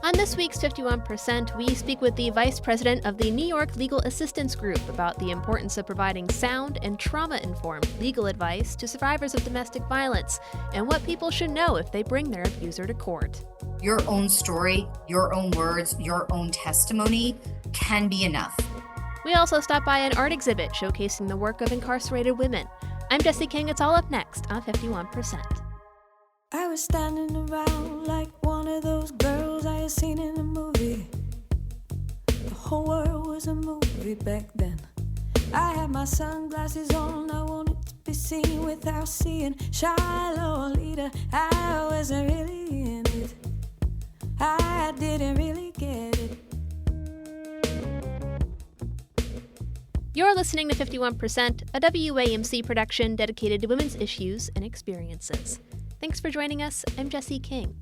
On this week's 51%, we speak with the Vice President of the New York Legal Assistance Group about the importance of providing sound and trauma-informed legal advice to survivors of domestic violence and what people should know if they bring their abuser to court. Your own story, your own words, your own testimony can be enough. We also stop by an art exhibit showcasing the work of incarcerated women. I'm Jessie King. It's all up next on 51%. I was standing around like one of those girls I had seen in a movie. The whole world was a movie back then. I had my sunglasses on, I wanted to be seen without seeing shy Lolita. I wasn't really in it, I didn't really get it. You're listening to 51%, a WAMC production dedicated to women's issues and experiences. Thanks for joining us. I'm Jessie King.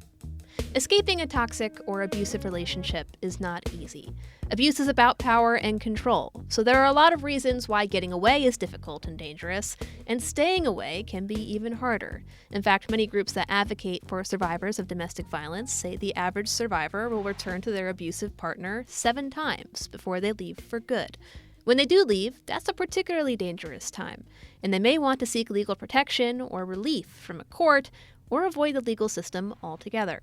Escaping a toxic or abusive relationship is not easy. Abuse is about power and control, so there are a lot of reasons why getting away is difficult and dangerous, and staying away can be even harder. In fact, many groups that advocate for survivors of domestic violence say the average survivor will return to their abusive partner 7 times before they leave for good. When they do leave, that's a particularly dangerous time, and they may want to seek legal protection or relief from a court or avoid the legal system altogether.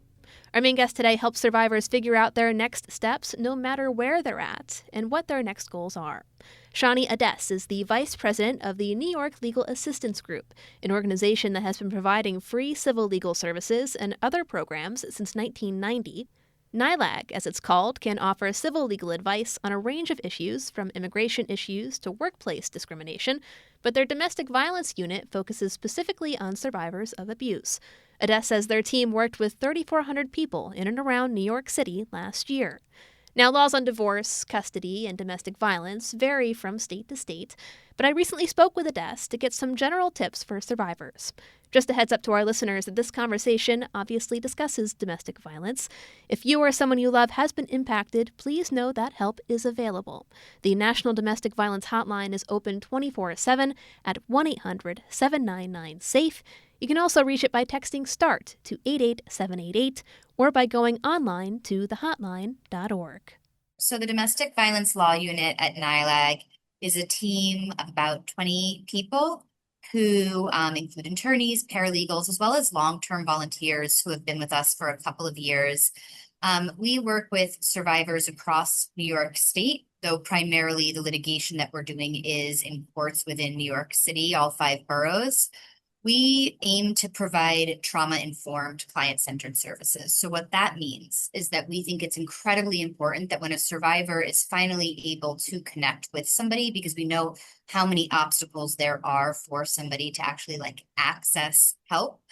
Our main guest today helps survivors figure out their next steps no matter where they're at and what their next goals are. Shani Adess is the Vice President of the New York Legal Assistance Group, an organization that has been providing free civil legal services and other programs since 1990. NILAG, as it's called, can offer civil legal advice on a range of issues, from immigration issues to workplace discrimination, but their domestic violence unit focuses specifically on survivors of abuse. Adess says their team worked with 3,400 people in and around New York City last year. Now, laws on divorce, custody, and domestic violence vary from state to state, but I recently spoke with Adess to get some general tips for survivors. Just a heads up to our listeners that this conversation obviously discusses domestic violence. If you or someone you love has been impacted, please know that help is available. The National Domestic Violence Hotline is open 24/7 at 1-800-799-SAFE. You can also reach it by texting START to 88788 or by going online to thehotline.org. So the Domestic Violence Law Unit at NILAG is a team of about 20 people who include attorneys, paralegals, as well as long-term volunteers who have been with us for a couple of years. We work with survivors across New York State, though primarily the litigation that we're doing is in courts within New York City, all 5 boroughs. We aim to provide trauma-informed, client-centered services. So what that means is that we think it's incredibly important that when a survivor is finally able to connect with somebody, because we know how many obstacles there are for somebody to actually access help,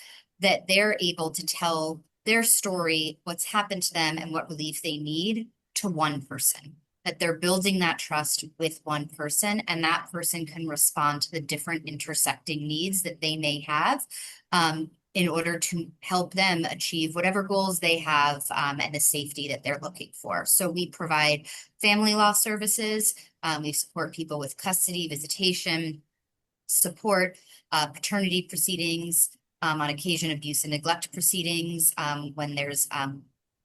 that they're able to tell their story, what's happened to them, and what relief they need to one person. That they're building that trust with one person, and that person can respond to the different intersecting needs that they may have in order to help them achieve whatever goals they have and the safety that they're looking for. So we provide family law services. We support people with custody, visitation, support, paternity proceedings, on occasion abuse and neglect proceedings, when there's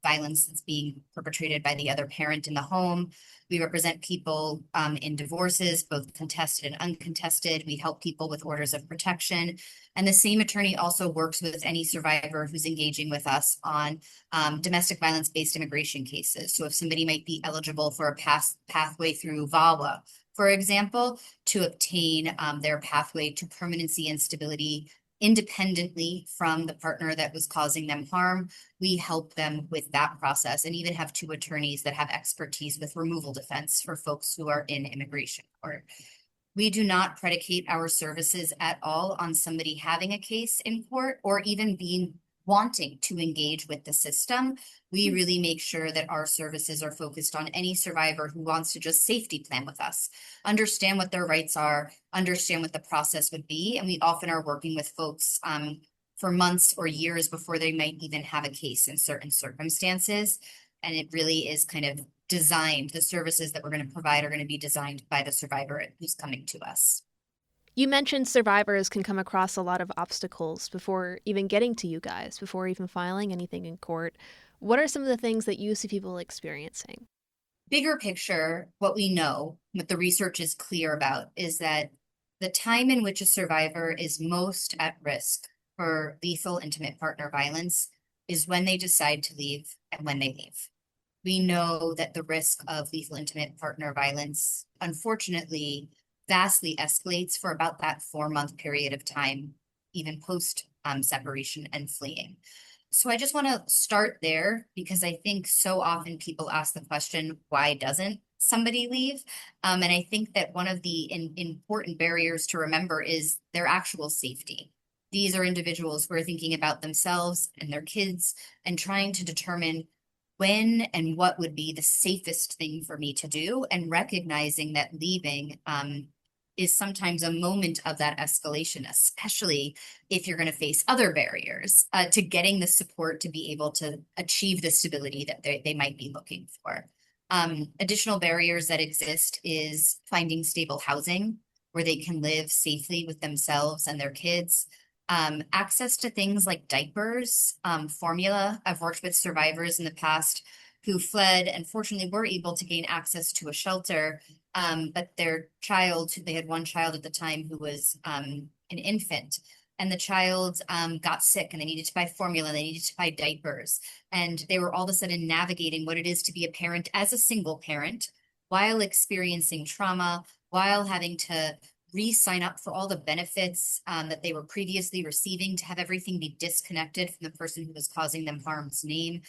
violence that's being perpetrated by the other parent in the home. We represent people in divorces, both contested and uncontested. We help people with orders of protection. And the same attorney also works with any survivor who's engaging with us on domestic violence-based immigration cases. So if somebody might be eligible for a pathway through VAWA, for example, to obtain their pathway to permanency and stability independently from the partner that was causing them harm, we help them with that process, and even have 2 attorneys that have expertise with removal defense for folks who are in immigration court. We do not predicate our services at all on somebody having a case in court or even wanting to engage with the system. We really make sure that our services are focused on any survivor who wants to just safety plan with us, understand what their rights are, understand what the process would be. And we often are working with folks for months or years before they might even have a case in certain circumstances. And it really is kind of designed, the services that we're going to provide are going to be designed by the survivor who's coming to us. You mentioned survivors can come across a lot of obstacles before even getting to you guys, before even filing anything in court. What are some of the things that you see people experiencing? Bigger picture, what we know, what the research is clear about, is that the time in which a survivor is most at risk for lethal intimate partner violence is when they decide to leave and when they leave. We know that the risk of lethal intimate partner violence, unfortunately, vastly escalates for about that 4-month period of time, even post separation and fleeing. So I just want to start there because I think so often people ask the question, why doesn't somebody leave? And I think that one of the important barriers to remember is their actual safety. These are individuals who are thinking about themselves and their kids and trying to determine when and what would be the safest thing for me to do, and recognizing that leaving is sometimes a moment of that escalation, especially if you're going to face other barriers to getting the support to be able to achieve the stability that they might be looking for. Additional barriers that exist is finding stable housing where they can live safely with themselves and their kids. Access to things like diapers, formula. I've worked with survivors in the past who fled and fortunately were able to gain access to a shelter. But their child, they had one child at the time who was an infant, and the child got sick and they needed to buy formula, they needed to buy diapers. And they were all of a sudden navigating what it is to be a parent as a single parent while experiencing trauma, while having to re-sign up for all the benefits that they were previously receiving, to have everything be disconnected from the person who was causing them harm's name.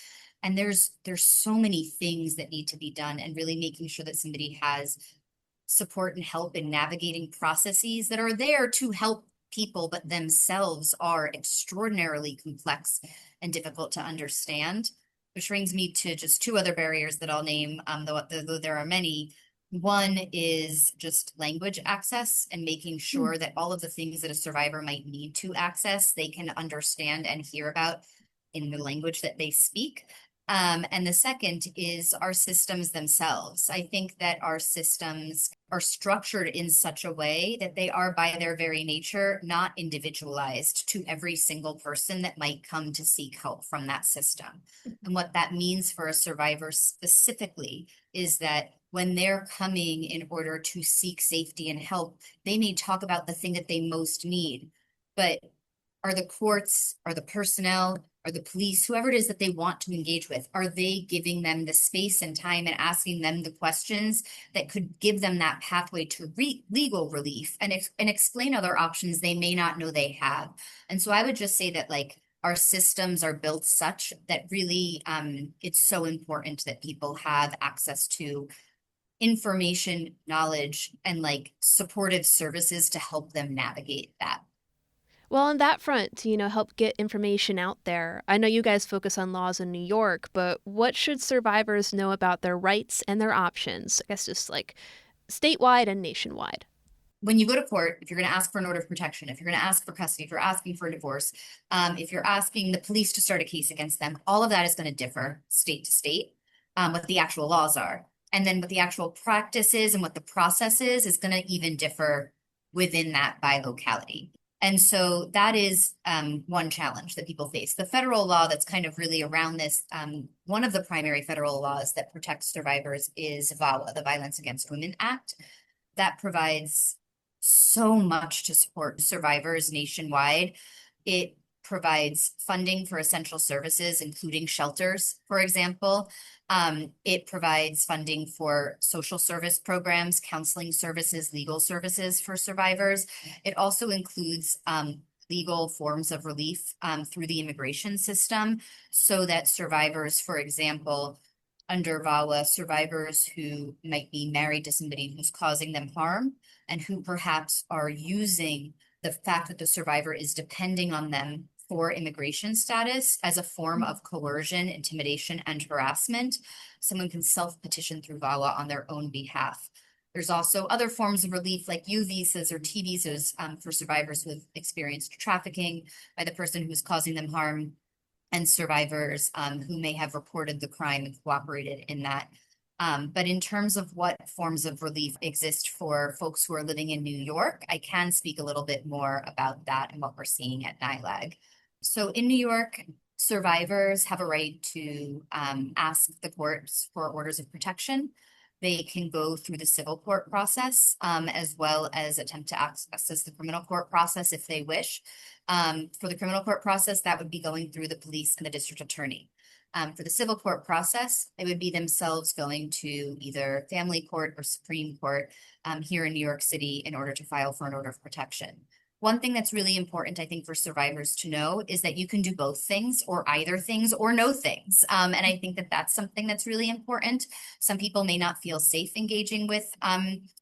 And there's so many things that need to be done, and really making sure that somebody has support and help in navigating processes that are there to help people, but themselves are extraordinarily complex and difficult to understand. Which brings me to just two other barriers that I'll name, though there are many. One is just language access and making sure that all of the things that a survivor might need to access, they can understand and hear about in the language that they speak. And the second is our systems themselves. I think that our systems are structured in such a way that they are, by their very nature, not individualized to every single person that might come to seek help from that system. And what that means for a survivor specifically is that when they're coming in order to seek safety and help, they may talk about the thing that they most need, but are the courts, are the personnel, are the police, whoever it is that they want to engage with, are they giving them the space and time and asking them the questions that could give them that pathway to legal relief and explain other options they may not know they have? And so I would just say that, like, our systems are built such that really it's so important that people have access to information, knowledge, and like supportive services to help them navigate that. Well, on that front, to, help get information out there, I know you guys focus on laws in New York, but what should survivors know about their rights and their options? I guess just like statewide and nationwide. When you go to court, if you're going to ask for an order of protection, if you're going to ask for custody, if you're asking for a divorce, if you're asking the police to start a case against them, all of that is going to differ state to state, what the actual laws are. And then what the actual practice is and what the process is going to even differ within that by locality. And so that is one challenge that people face. The federal law that's kind of really around this, one of the primary federal laws that protects survivors is VAWA, the Violence Against Women Act. That provides so much to support survivors nationwide. It provides funding for essential services, including shelters, for example. It provides funding for social service programs, counseling services, legal services for survivors. It also includes legal forms of relief through the immigration system, so that survivors, for example, under VAWA, survivors who might be married to somebody who's causing them harm and who perhaps are using the fact that the survivor is depending on them for immigration status as a form of coercion, intimidation, and harassment, someone can self-petition through VAWA on their own behalf. There's also other forms of relief like U visas or T visas for survivors who have experienced trafficking by the person who's causing them harm, and survivors who may have reported the crime and cooperated in that. But in terms of what forms of relief exist for folks who are living in New York, I can speak a little bit more about that and what we're seeing at NILAG. So in New York, survivors have a right to ask the courts for orders of protection. They can go through the civil court process, as well as attempt to access the criminal court process if they wish. For the criminal court process, that would be going through the police and the district attorney. For the civil court process, they would be themselves going to either family court or Supreme Court here in New York City in order to file for an order of protection. One thing that's really important, I think, for survivors to know is that you can do both things or either things or no things. And I think that that's something that's really important. Some people may not feel safe engaging with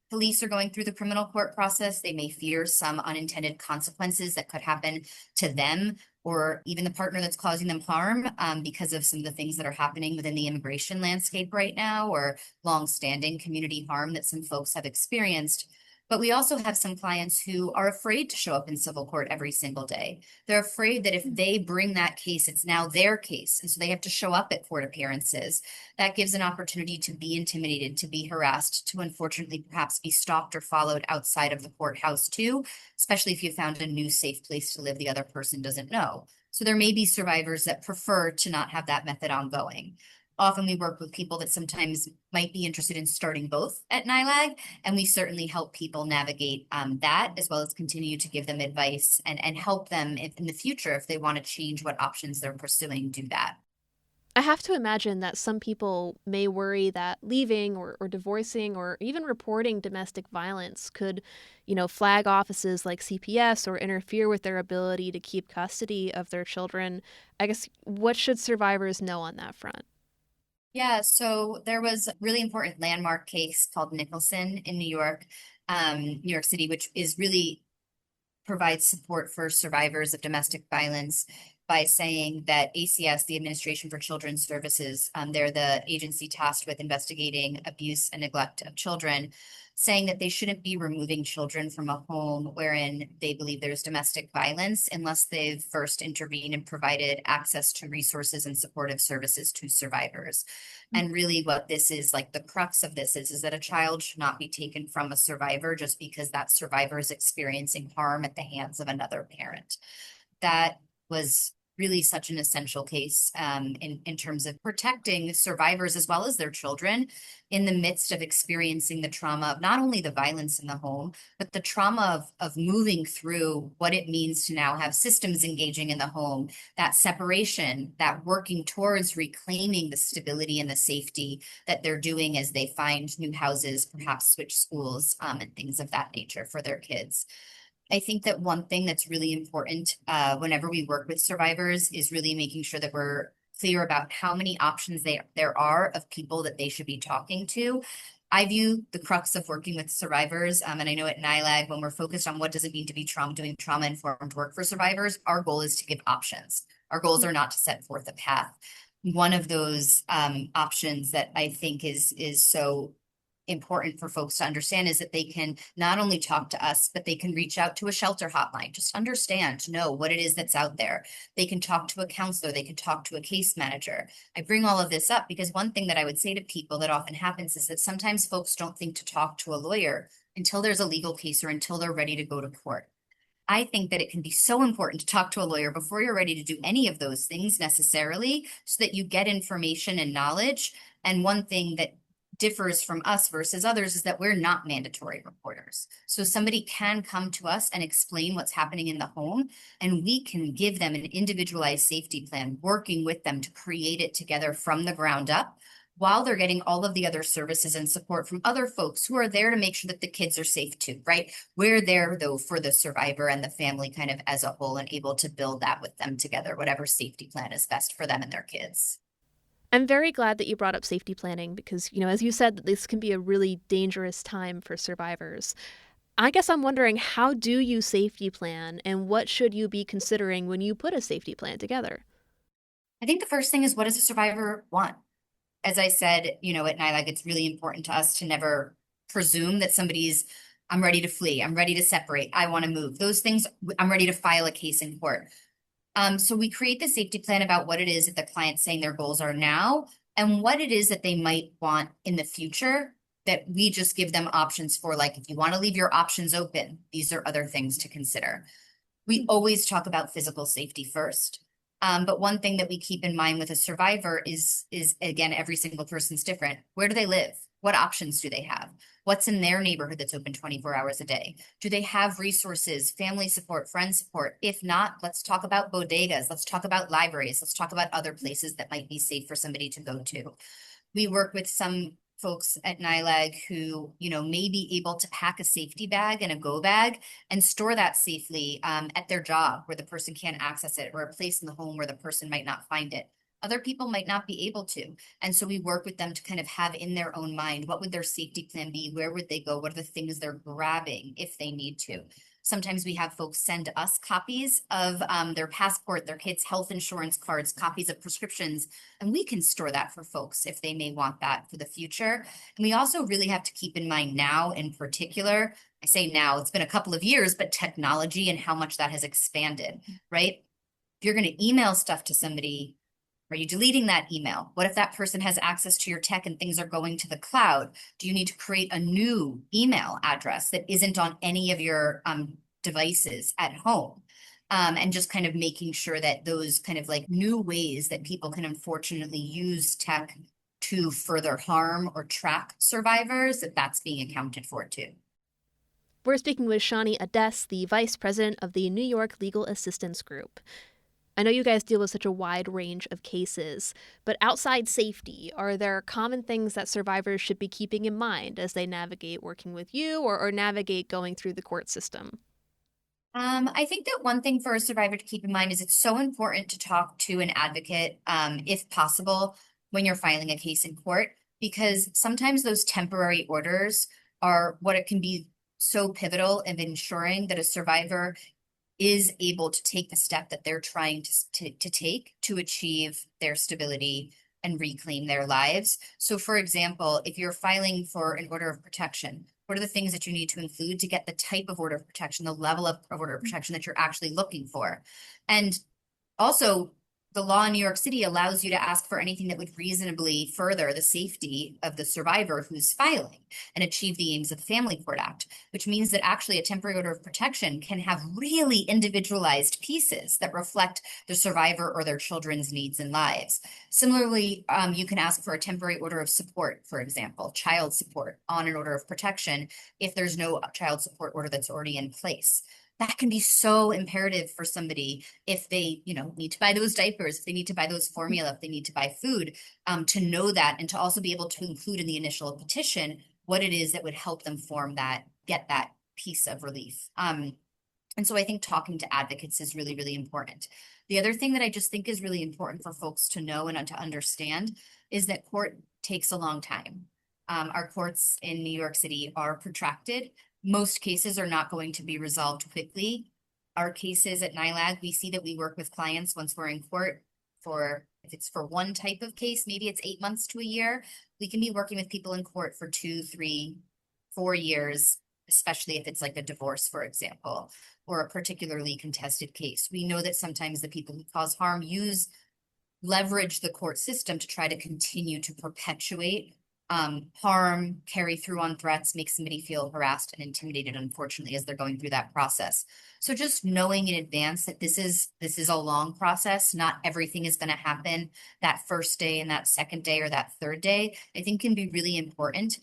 police or going through the criminal court process. They may fear some unintended consequences that could happen to them or even the partner that's causing them harm because of some of the things that are happening within the immigration landscape right now or longstanding community harm that some folks have experienced. But we also have some clients who are afraid to show up in civil court every single day. They're afraid that if they bring that case, it's now their case. And so they have to show up at court appearances. That gives an opportunity to be intimidated, to be harassed, to unfortunately perhaps be stalked or followed outside of the courthouse too, especially if you found a new safe place to live the other person doesn't know. So there may be survivors that prefer to not have that method ongoing. Often we work with people that sometimes might be interested in starting both at NILAG, and we certainly help people navigate that, as well as continue to give them advice and help them in the future if they want to change what options they're pursuing, do that. I have to imagine that some people may worry that leaving or divorcing or even reporting domestic violence could, flag offices like CPS or interfere with their ability to keep custody of their children. I guess, what should survivors know on that front? Yeah, so there was a really important landmark case called Nicholson in New York City, which is really provides support for survivors of domestic violence by saying that ACS, the Administration for Children's Services, they're the agency tasked with investigating abuse and neglect of children, saying that they shouldn't be removing children from a home wherein they believe there's domestic violence unless they've first intervened and provided access to resources and supportive services to survivors. And really what this is, like the crux of this is that a child should not be taken from a survivor just because that survivor is experiencing harm at the hands of another parent. That was really such an essential case in terms of protecting survivors as well as their children in the midst of experiencing the trauma of not only the violence in the home, but the trauma of moving through what it means to now have systems engaging in the home, that separation, that working towards reclaiming the stability and the safety that they're doing as they find new houses, perhaps switch schools and things of that nature for their kids. I think that one thing that's really important whenever we work with survivors is really making sure that we're clear about how many options there are of people that they should be talking to. I view the crux of working with survivors, and I know at NILAG, when we're focused on what does it mean to be doing trauma-informed work for survivors, our goal is to give options. Our goals are not to set forth a path. One of those options that I think is so important for folks to understand is that they can not only talk to us, but they can reach out to a shelter hotline, just understand, know what it is that's out there. They can talk to a counselor, they can talk to a case manager. I bring all of this up because one thing that I would say to people that often happens is that sometimes folks don't think to talk to a lawyer until there's a legal case or until they're ready to go to court. I think that it can be so important to talk to a lawyer before you're ready to do any of those things necessarily, so that you get information and knowledge. And one thing that differs from us versus others is that we're not mandatory reporters. So somebody can come to us and explain what's happening in the home, and we can give them an individualized safety plan, working with them to create it together from the ground up, while they're getting all of the other services and support from other folks who are there to make sure that the kids are safe too, right? We're there though for the survivor and the family kind of as a whole, and able to build that with them together, whatever safety plan is best for them and their kids. I'm very glad that you brought up safety planning because, as you said, this can be a really dangerous time for survivors. I guess I'm wondering, how do you safety plan and what should you be considering when you put a safety plan together? I think the first thing is, what does a survivor want? As I said, at NILAG, it's really important to us to never presume that I'm ready to flee, I'm ready to separate, I want to move. Those things, I'm ready to file a case in court. So we create the safety plan about what it is that the client's saying their goals are now, and what it is that they might want in the future, that we just give them options for, like, if you want to leave your options open, these are other things to consider. We always talk about physical safety first. But one thing that we keep in mind with a survivor is again, every single person's different. Where do they live? What options do they have? What's in their neighborhood that's open 24 hours a day? Do they have resources, family support, friend support? If not, let's talk about bodegas. Let's talk about libraries. Let's talk about other places that might be safe for somebody to go to. We work with some folks at NILAG who, may be able to pack a safety bag and a go bag and store that safely at their job where the person can't access it, or a place in the home where the person might not find it. Other people might not be able to. And so we work with them to kind of have in their own mind, what would their safety plan be? Where would they go? What are the things they're grabbing if they need to? Sometimes we have folks send us copies of their passport, their kids' health insurance cards, copies of prescriptions, and we can store that for folks if they may want that for the future. And we also really have to keep in mind now in particular, I say now, it's been a couple of years, but technology and how much that has expanded, right? If you're going to email stuff to somebody, are you deleting that email? What if that person has access to your tech and things are going to the cloud? Do you need to create a new email address that isn't on any of your devices at home? And just kind of making sure that those kind of like new ways that people can unfortunately use tech to further harm or track survivors, that that's being accounted for too. We're speaking with Shani Adess, the vice president of the New York Legal Assistance Group. I know you guys deal with such a wide range of cases, but outside safety, are there common things that survivors should be keeping in mind as they navigate working with you or navigate going through the court system? I think that one thing for a survivor to keep in mind is it's so important to talk to an advocate, if possible, when you're filing a case in court, because sometimes those temporary orders are what it can be so pivotal in ensuring that a survivor is able to take the step that they're trying to take to achieve their stability and reclaim their lives. So for example, if you're filing for an order of protection, what are the things that you need to include to get the type of order of protection, the level of order of protection that you're actually looking for? And also, the law in New York City allows you to ask for anything that would reasonably further the safety of the survivor who's filing and achieve the aims of the Family Court Act, which means that actually a temporary order of protection can have really individualized pieces that reflect the survivor or their children's needs and lives. Similarly, you can ask for a temporary order of support, for example, child support on an order of protection if there's no child support order that's already in place. That can be so imperative for somebody if they, need to buy those diapers, if they need to buy those formula, if they need to buy food, to know that, and to also be able to include in the initial petition what it is that would help them get that piece of relief. And so I think talking to advocates is really, really important. The other thing that I just think is really important for folks to know and to understand is that court takes a long time. Our courts in New York City are protracted. Most cases are not going to be resolved quickly. Our cases at NILAG, we see that we work with clients once we're in court if it's for one type of case, maybe it's 8 months to a year. We can be working with people in court for 2, 3, 4 years, especially if it's like a divorce, for example, or a particularly contested case. We know that sometimes the people who cause harm leverage the court system to try to continue to perpetuate harm, carry through on threats, make somebody feel harassed and intimidated, unfortunately, as they're going through that process. So just knowing in advance that this is a long process, not everything is going to happen that first day and that second day or that third day, I think can be really important,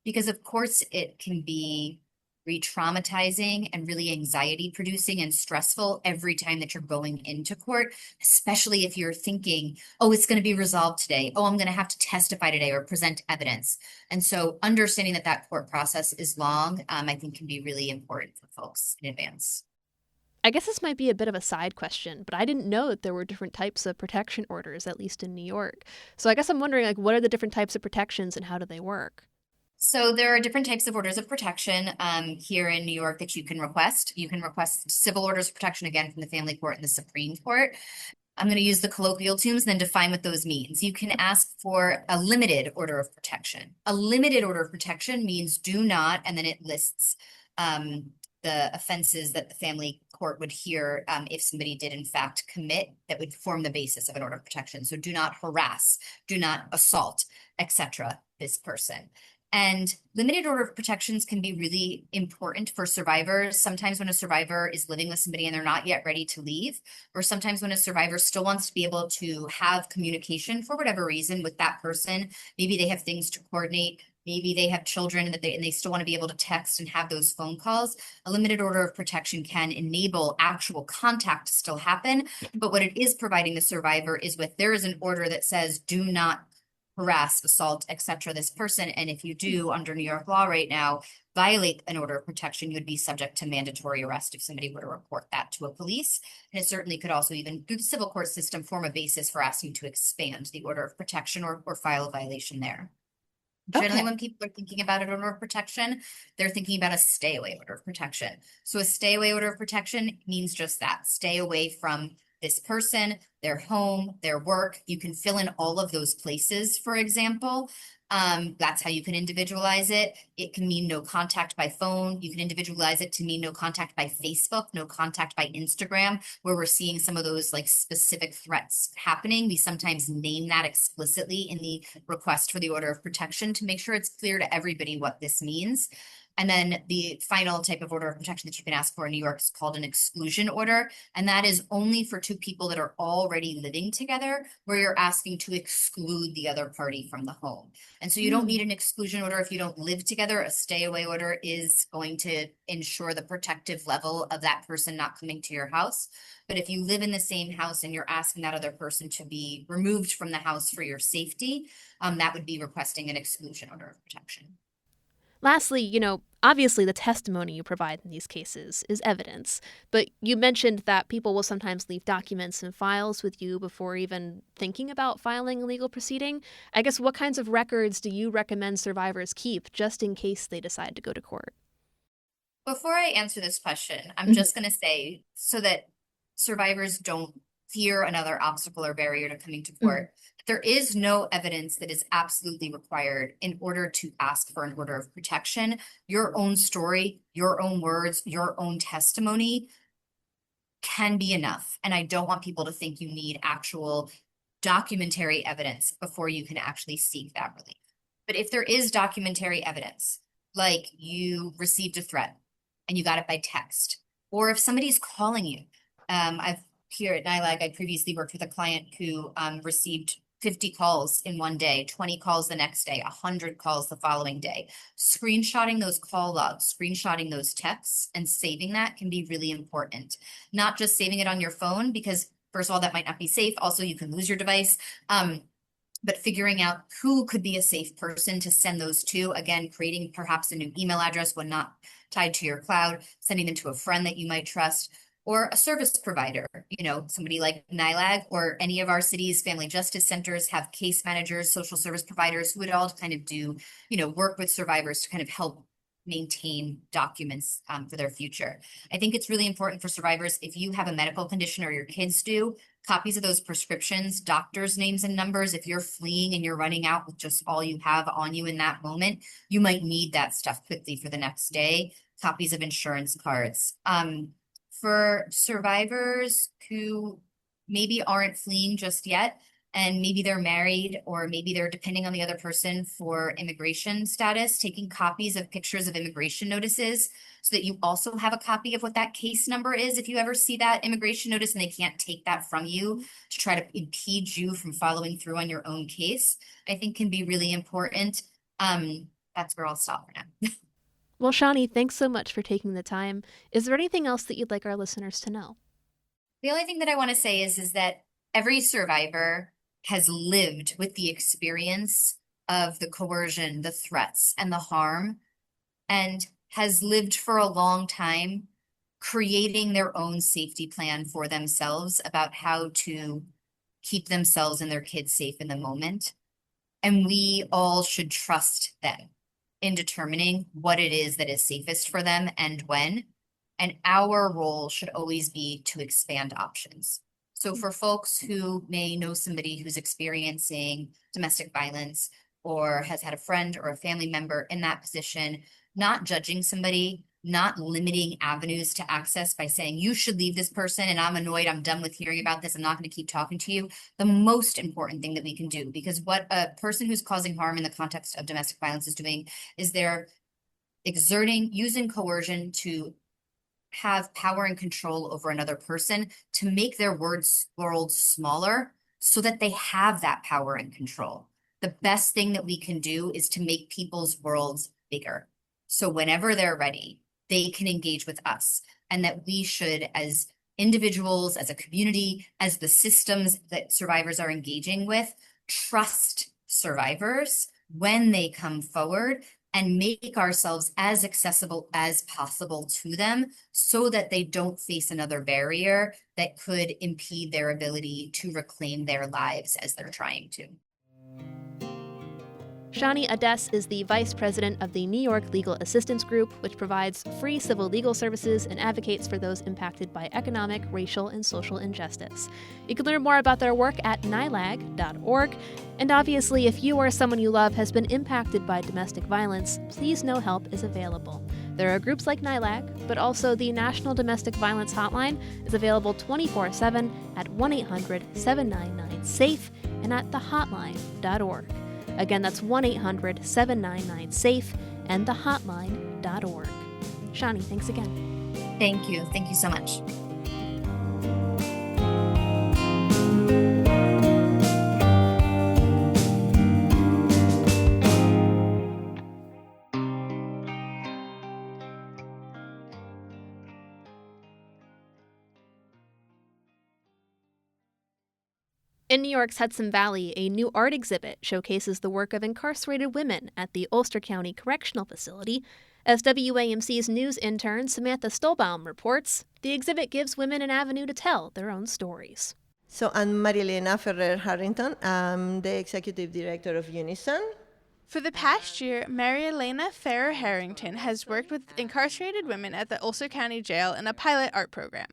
because of course it can be re-traumatizing and really anxiety producing and stressful every time that you're going into court, especially if you're thinking, oh, it's going to be resolved today. Oh, I'm going to have to testify today or present evidence. And so understanding that court process is long, I think can be really important for folks in advance. I guess this might be a bit of a side question, but I didn't know that there were different types of protection orders, at least in New York. So I guess I'm wondering, what are the different types of protections and how do they work? So there are different types of orders of protection here in New York that you can request. You can request civil orders of protection, again, from the Family Court and the Supreme Court. I'm going to use the colloquial terms and then define what those means. You can ask for a limited order of protection. A limited order of protection means do not, and then it lists the offenses that the family court would hear if somebody did in fact commit that would form the basis of an order of protection. So do not harass, do not assault, etc. this person. And limited order of protections can be really important for survivors. Sometimes when a survivor is living with somebody and they're not yet ready to leave, or sometimes when a survivor still wants to be able to have communication for whatever reason with that person. Maybe they have things to coordinate. Maybe they have children and they still want to be able to text and have those phone calls. A limited order of protection can enable actual contact to still happen. But what it is providing the survivor is there is an order that says, do not harass, assault, etc. this person. And if you do, under New York law right now, violate an order of protection, you would be subject to mandatory arrest if somebody were to report that to a police. And it certainly could also, even through the civil court system, form a basis for asking to expand the order of protection or file a violation there. Generally, when people are thinking about an order of protection, they're thinking about a stay away order of protection. So a stay away order of protection means just that, stay away from this person, their home, their work. You can fill in all of those places, for example. That's how you can individualize it. It can mean no contact by phone. You can individualize it to mean no contact by Facebook, no contact by Instagram, where we're seeing some of those like specific threats happening. We sometimes name that explicitly in the request for the order of protection to make sure it's clear to everybody what this means. And then the final type of order of protection that you can ask for in New York is called an exclusion order. And that is only for two people that are already living together, where you're asking to exclude the other party from the home. And so you don't need an exclusion order if you don't live together. A stay away order is going to ensure the protective level of that person not coming to your house. But if you live in the same house and you're asking that other person to be removed from the house for your safety, that would be requesting an exclusion order of protection. Lastly, obviously the testimony you provide in these cases is evidence, but you mentioned that people will sometimes leave documents and files with you before even thinking about filing a legal proceeding. I guess what kinds of records do you recommend survivors keep just in case they decide to go to court? Before I answer this question, I'm just going to say, so that survivors don't fear another obstacle or barrier to coming to court, there is no evidence that is absolutely required in order to ask for an order of protection. Your own story, your own words, your own testimony can be enough. And I don't want people to think you need actual documentary evidence before you can actually seek that relief. But if there is documentary evidence, like you received a threat and you got it by text, or if somebody's calling you, here at NILAG, I previously worked with a client who received 50 calls in one day, 20 calls the next day, 100 calls the following day. Screenshotting those call logs, screenshotting those texts, and saving that can be really important. Not just saving it on your phone, because first of all, that might not be safe. Also, you can lose your device. But figuring out who could be a safe person to send those to, again, creating perhaps a new email address when not tied to your cloud, sending them to a friend that you might trust, or a service provider, somebody like NILAG or any of our city's family justice centers have case managers, social service providers who would all kind of do, work with survivors to kind of help maintain documents for their future. I think it's really important for survivors, if you have a medical condition or your kids do, copies of those prescriptions, doctors' names and numbers. If you're fleeing and you're running out with just all you have on you in that moment, you might need that stuff quickly for the next day. Copies of insurance cards. For survivors who maybe aren't fleeing just yet, and maybe they're married, or maybe they're depending on the other person for immigration status, taking copies of pictures of immigration notices so that you also have a copy of what that case number is. If you ever see that immigration notice and they can't take that from you to try to impede you from following through on your own case, I think can be really important. That's where I'll stop for now. Well, Shani, thanks so much for taking the time. Is there anything else that you'd like our listeners to know? The only thing that I want to say is that every survivor has lived with the experience of the coercion, the threats, and the harm, and has lived for a long time creating their own safety plan for themselves about how to keep themselves and their kids safe in the moment. And we all should trust them in determining what it is that is safest for them and when. And our role should always be to expand options. So for folks who may know somebody who's experiencing domestic violence or has had a friend or a family member in that position, not judging somebody, not limiting avenues to access by saying, you should leave this person and I'm annoyed, I'm done with hearing about this, I'm not going to keep talking to you. The most important thing that we can do, because what a person who's causing harm in the context of domestic violence is doing is they're using coercion to have power and control over another person to make their world smaller so that they have that power and control. The best thing that we can do is to make people's worlds bigger. So whenever they're ready, they can engage with us, and that we should, as individuals, as a community, as the systems that survivors are engaging with, trust survivors when they come forward and make ourselves as accessible as possible to them so that they don't face another barrier that could impede their ability to reclaim their lives as they're trying to. Shani Adess is the vice president of the New York Legal Assistance Group, which provides free civil legal services and advocates for those impacted by economic, racial, and social injustice. You can learn more about their work at NYLAG.org. And obviously, if you or someone you love has been impacted by domestic violence, please know help is available. There are groups like NYLAG, but also the National Domestic Violence Hotline is available 24/7 at 1-800-799-SAFE and at thehotline.org. Again, that's 1-800-799-SAFE and thehotline.org. Shani, thanks again. Thank you. Thank you so much. In New York's Hudson Valley, a new art exhibit showcases the work of incarcerated women at the Ulster County Correctional Facility. As WAMC's news intern Samantha Stolbaum reports, the exhibit gives women an avenue to tell their own stories. So I'm Marilena Ferrer-Harrington. I'm the executive director of Unison. For the past year, Mary Elena Ferrer-Harrington has worked with incarcerated women at the Ulster County Jail in a pilot art program.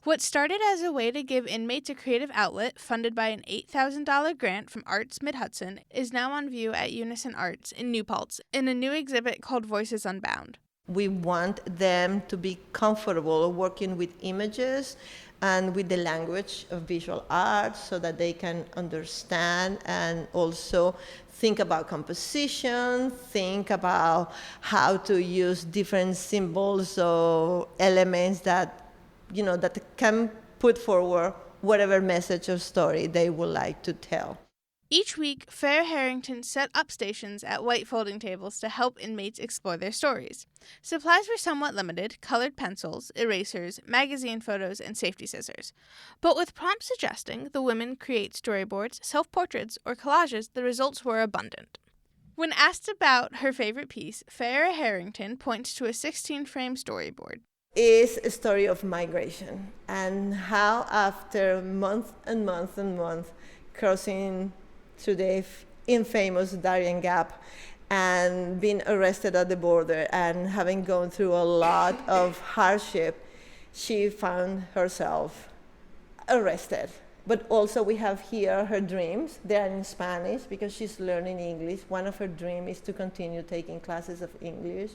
What started as a way to give inmates a creative outlet funded by an $8,000 grant from Arts Mid-Hudson is now on view at Unison Arts in New Paltz in a new exhibit called Voices Unbound. We want them to be comfortable working with images and with the language of visual art so that they can understand and also think about composition, think about how to use different symbols or elements that that can put forward whatever message or story they would like to tell. Each week, Ferrer-Harrington set up stations at white folding tables to help inmates explore their stories. Supplies were somewhat limited: colored pencils, erasers, magazine photos, and safety scissors. But with prompts suggesting the women create storyboards, self-portraits, or collages, the results were abundant. When asked about her favorite piece, Ferrer-Harrington points to a 16-frame storyboard. Is a story of migration and how after month and month and month crossing through the infamous Darien Gap and being arrested at the border and having gone through a lot of hardship, she found herself arrested. But also we have here her dreams. They are in Spanish because she's learning English. One of her dreams is to continue taking classes of English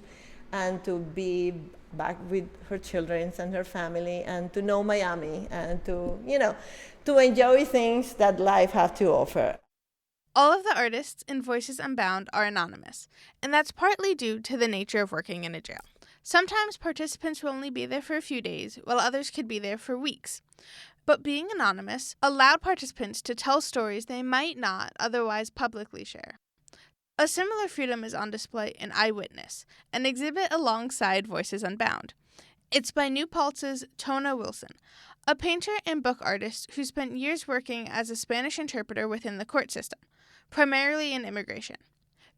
and to be back with her children and her family and to know Miami and to enjoy things that life has to offer. All of the artists in Voices Unbound are anonymous, and that's partly due to the nature of working in a jail. Sometimes participants will only be there for a few days, while others could be there for weeks. But being anonymous allowed participants to tell stories they might not otherwise publicly share. A similar freedom is on display in Eyewitness, an exhibit alongside Voices Unbound. It's by New Paltz's Tona Wilson, a painter and book artist who spent years working as a Spanish interpreter within the court system, primarily in immigration.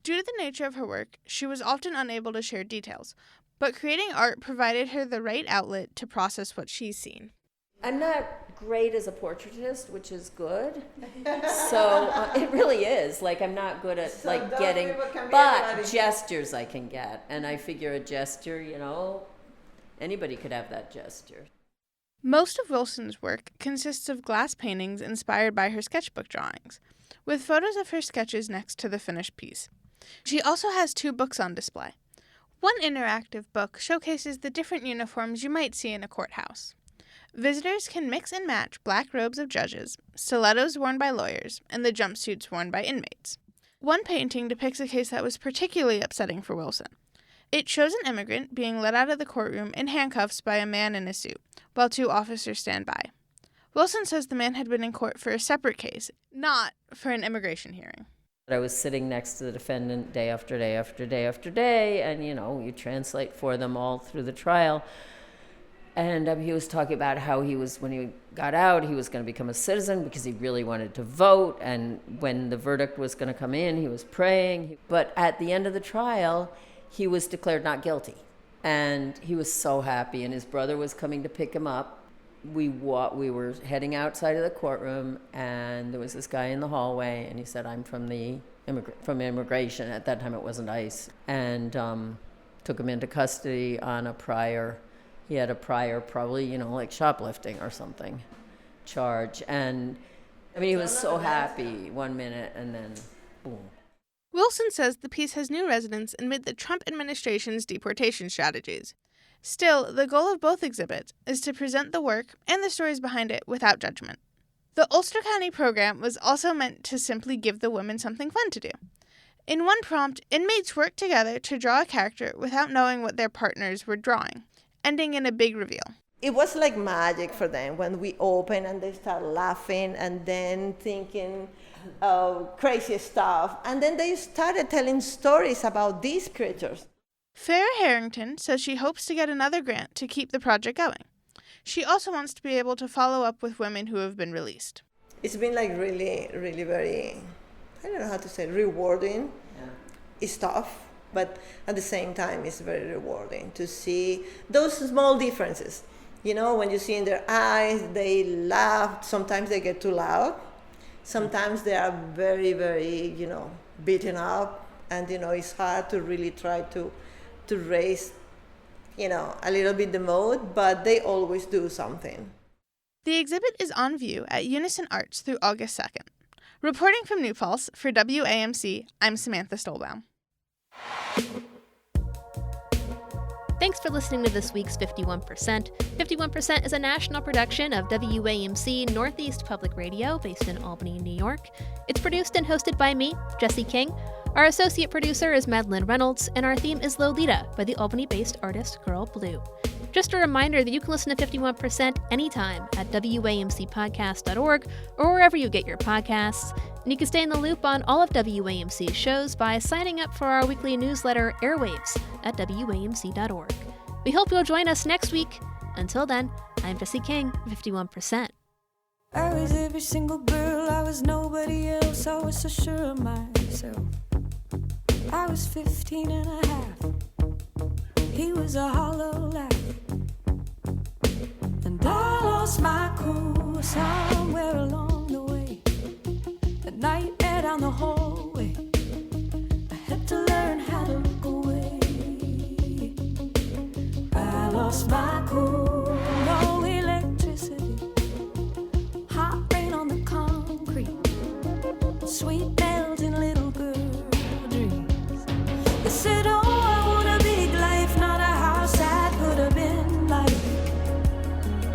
Due to the nature of her work, she was often unable to share details, but creating art provided her the right outlet to process what she's seen. I'm not great as a portraitist, which is good. So it really is. I'm not good at getting, but gestures I can get. And I figure a gesture, anybody could have that gesture. Most of Wilson's work consists of glass paintings inspired by her sketchbook drawings, with photos of her sketches next to the finished piece. She also has 2 books on display. One interactive book showcases the different uniforms you might see in a courthouse. Visitors can mix and match black robes of judges, stilettos worn by lawyers, and the jumpsuits worn by inmates. One painting depicts a case that was particularly upsetting for Wilson. It shows an immigrant being led out of the courtroom in handcuffs by a man in a suit, while 2 officers stand by. Wilson says the man had been in court for a separate case, not for an immigration hearing. I was sitting next to the defendant day after day after day after day, and you translate for them all through the trial. And he was talking about how when he got out, he was going to become a citizen because he really wanted to vote. And when the verdict was going to come in, he was praying. But at the end of the trial, he was declared not guilty. And he was so happy. And his brother was coming to pick him up. We were heading outside of the courtroom, and there was this guy in the hallway, and he said, "I'm from immigration." At that time, it wasn't ICE. And took him into custody on a prior. He had a prior, probably, like shoplifting or something, charge. And, he was so happy 1 minute, and then, boom. Wilson says the piece has new resonance amid the Trump administration's deportation strategies. Still, the goal of both exhibits is to present the work and the stories behind it without judgment. The Ulster County program was also meant to simply give the women something fun to do. In one prompt, inmates worked together to draw a character without knowing what their partners were drawing, ending in a big reveal. It was like magic for them when we opened and they start laughing and then thinking crazy stuff. And then they started telling stories about these creatures. Farrah Harrington says she hopes to get another grant to keep the project going. She also wants to be able to follow up with women who have been released. It's been like really, really very, I don't know how to say, rewarding. Yeah. It's tough. But at the same time, it's very rewarding to see those small differences. When you see in their eyes, they laugh. Sometimes they get too loud. Sometimes they are very, very, beaten up. And, it's hard to really try to raise, a little bit the mood, but they always do something. The exhibit is on view at Unison Arts through August 2nd. Reporting from New Paltz for WAMC, I'm Samantha Stolbaum. Thanks for listening to this week's 51%. 51% is a national production of WAMC Northeast Public Radio based in Albany, New York. It's produced and hosted by me, Jesse King. Our associate producer is Madeleine Reynolds, and our theme is Lolita by the Albany-based artist Girl Blue. Just a reminder that you can listen to 51% anytime at WAMCpodcast.org or wherever you get your podcasts. And you can stay in the loop on all of WAMC's shows by signing up for our weekly newsletter, Airwaves, at WAMC.org. We hope you'll join us next week. Until then, I'm Jesse King, 51%. I was every single girl, I was nobody else, I was so sure of myself. I was 15 and a half, he was a hollow laugh. And I lost my cool somewhere along the way. The nightmare down the hallway, I had to learn how to look away. I lost my cool, no electricity, hot rain on the concrete, sweet melting little girl dreams. They said, oh, I want a big life, not a house I could have been like.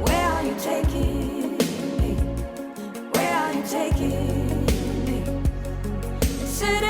Where are you taking me? Where are you taking me? Said